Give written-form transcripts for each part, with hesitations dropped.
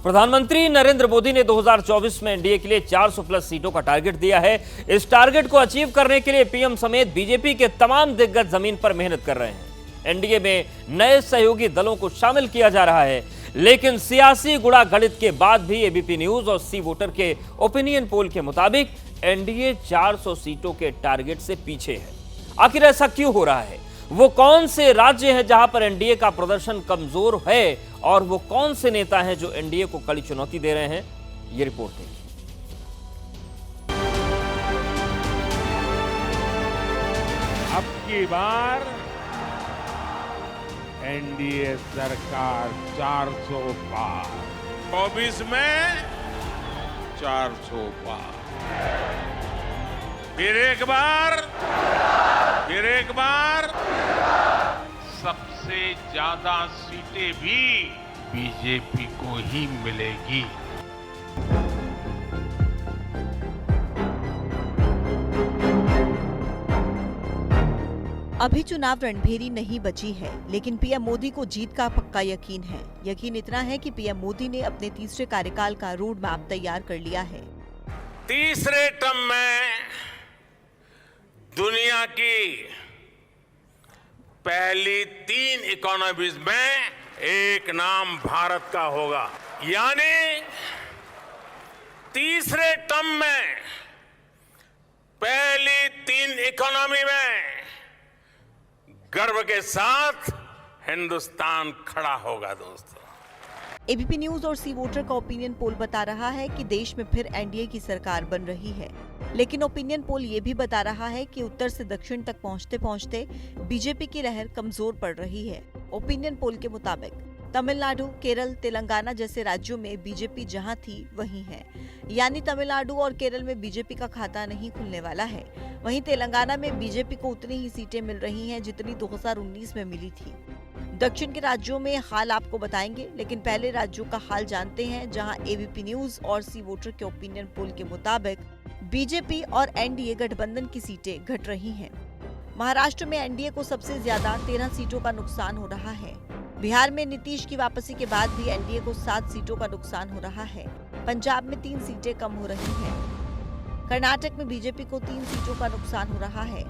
प्रधानमंत्री नरेंद्र मोदी ने 2024 में एनडीए के लिए 400 प्लस सीटों का टारगेट दिया है। इस टारगेट को अचीव करने के लिए पीएम समेत बीजेपी के तमाम दिग्गज जमीन पर मेहनत कर रहे हैं। एनडीए में नए सहयोगी दलों को शामिल किया जा रहा है, लेकिन सियासी गुणा गणित के बाद भी एबीपी न्यूज और सी वोटर के ओपिनियन पोल के मुताबिक एनडीए 400 सीटों के टारगेट से पीछे है। आखिर ऐसा क्यों हो रहा है? वो कौन से राज्य हैं जहां पर एनडीए का प्रदर्शन कमजोर है और वो कौन से नेता हैं जो एनडीए को कड़ी चुनौती दे रहे हैं? ये रिपोर्ट देखिए। अब की बार एनडीए सरकार 400 पार, 24 में 400 पार। फिर एक बार सबसे ज्यादा सीटें भी बीजेपी को ही मिलेगी। अभी चुनाव रणभेरी नहीं बची है, लेकिन पीएम मोदी को जीत का पक्का यकीन है। यकीन इतना है कि पीएम मोदी ने अपने तीसरे कार्यकाल का रोड मैप तैयार कर लिया है। तीसरे टर्म में दुनिया की पहली 3 इकोनॉमीज में एक नाम भारत का होगा। यानी तीसरे टर्म में पहली 3 इकोनॉमी में गर्व के साथ हिंदुस्तान खड़ा होगा। दोस्तों, एबीपी न्यूज और सी वोटर का ओपिनियन पोल बता रहा है कि देश में फिर एनडीए की सरकार बन रही है, लेकिन ओपिनियन पोल ये भी बता रहा है कि उत्तर से दक्षिण तक पहुंचते पहुंचते बीजेपी की लहर कमजोर पड़ रही है। ओपिनियन पोल के मुताबिक तमिलनाडु, केरल, तेलंगाना जैसे राज्यों में बीजेपी जहां थी वहीं है। यानी तमिलनाडु और केरल में बीजेपी का खाता नहीं खुलने वाला है। वहीं तेलंगाना में बीजेपी को उतनी ही सीटें मिल रही हैं जितनी 2019 में मिली थी। दक्षिण के राज्यों में हाल आपको बताएंगे, लेकिन पहले राज्यों का हाल जानते हैं जहां एबीपी न्यूज और सी वोटर के ओपिनियन पोल के मुताबिक बीजेपी और एनडीए गठबंधन की सीटें घट रही हैं। महाराष्ट्र में एनडीए को सबसे ज्यादा 13 सीटों का नुकसान हो रहा है। बिहार में नीतीश की वापसी के बाद भी एनडीए को 7 सीटों का नुकसान हो रहा है। पंजाब में 3 सीटें कम हो रही हैं। कर्नाटक में बीजेपी को 3 सीटों का नुकसान हो रहा है।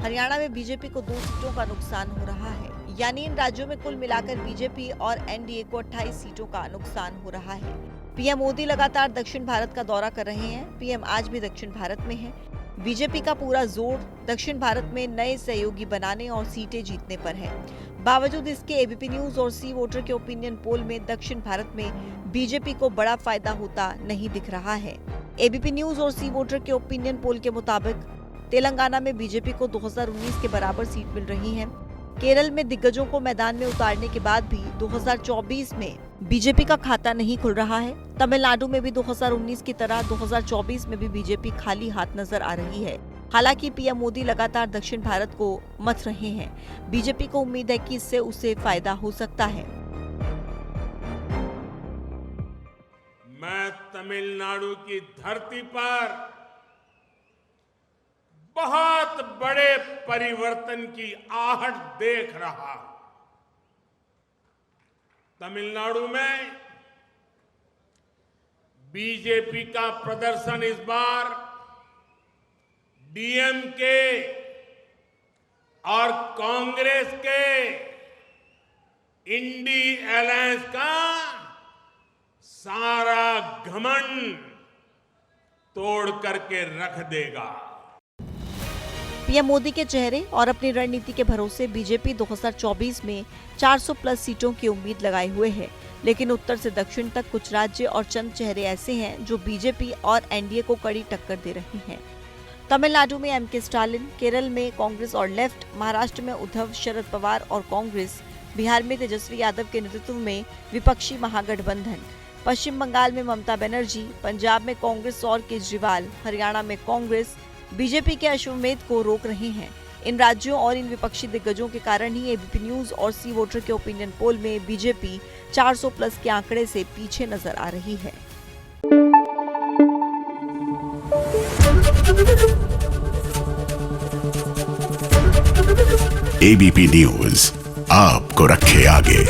हरियाणा में बीजेपी को 2 सीटों का नुकसान हो रहा है। यानी इन राज्यों में कुल मिलाकर बीजेपी और एनडीए को 28 सीटों का नुकसान हो रहा है। पीएम मोदी लगातार दक्षिण भारत का दौरा कर रहे हैं। पीएम आज भी दक्षिण भारत में है। बीजेपी का पूरा जोर दक्षिण भारत में नए सहयोगी बनाने और सीटें जीतने पर है। बावजूद इसके एबीपी न्यूज और सी वोटर के ओपिनियन पोल में दक्षिण भारत में बीजेपी को बड़ा फायदा होता नहीं दिख रहा है। एबीपी न्यूज और सी वोटर के ओपिनियन पोल के मुताबिक तेलंगाना में बीजेपी को 2019 के बराबर सीट मिल रही है। केरल में दिग्गजों को मैदान में उतारने के बाद भी 2024 में बीजेपी का खाता नहीं खुल रहा है। तमिलनाडु में भी 2019 की तरह 2024 में भी बीजेपी खाली हाथ नजर आ रही है। हालांकि पीएम मोदी लगातार दक्षिण भारत को मथ रहे हैं। बीजेपी को उम्मीद है कि इससे उसे फायदा हो सकता है। मैं तमिलनाडु की धरती पर बहुत बड़े परिवर्तन की आहट देख रहा हूं। तमिलनाडु में बीजेपी का प्रदर्शन इस बार डीएमके और कांग्रेस के इंडी अलायंस का सारा घमंड तोड़ करके रख देगा। पीएम मोदी के चेहरे और अपनी रणनीति के भरोसे बीजेपी 2024 में 400 प्लस सीटों की उम्मीद लगाए हुए है, लेकिन उत्तर से दक्षिण तक कुछ राज्य और चंद चेहरे ऐसे हैं जो बीजेपी और एनडीए को कड़ी टक्कर दे रहे हैं। तमिलनाडु में एमके स्टालिन, केरल में कांग्रेस और लेफ्ट, महाराष्ट्र में उद्धव, शरद पवार और कांग्रेस, बिहार में तेजस्वी यादव के नेतृत्व में विपक्षी महागठबंधन, पश्चिम बंगाल में ममता बनर्जी, पंजाब में कांग्रेस और केजरीवाल, हरियाणा में कांग्रेस बीजेपी के अश्वमेध को रोक रहे हैं। इन राज्यों और इन विपक्षी दिग्गजों के कारण ही एबीपी न्यूज और सी वोटर के ओपिनियन पोल में बीजेपी 400 प्लस के आंकड़े से पीछे नजर आ रही है। एबीपी न्यूज आपको रखे आगे।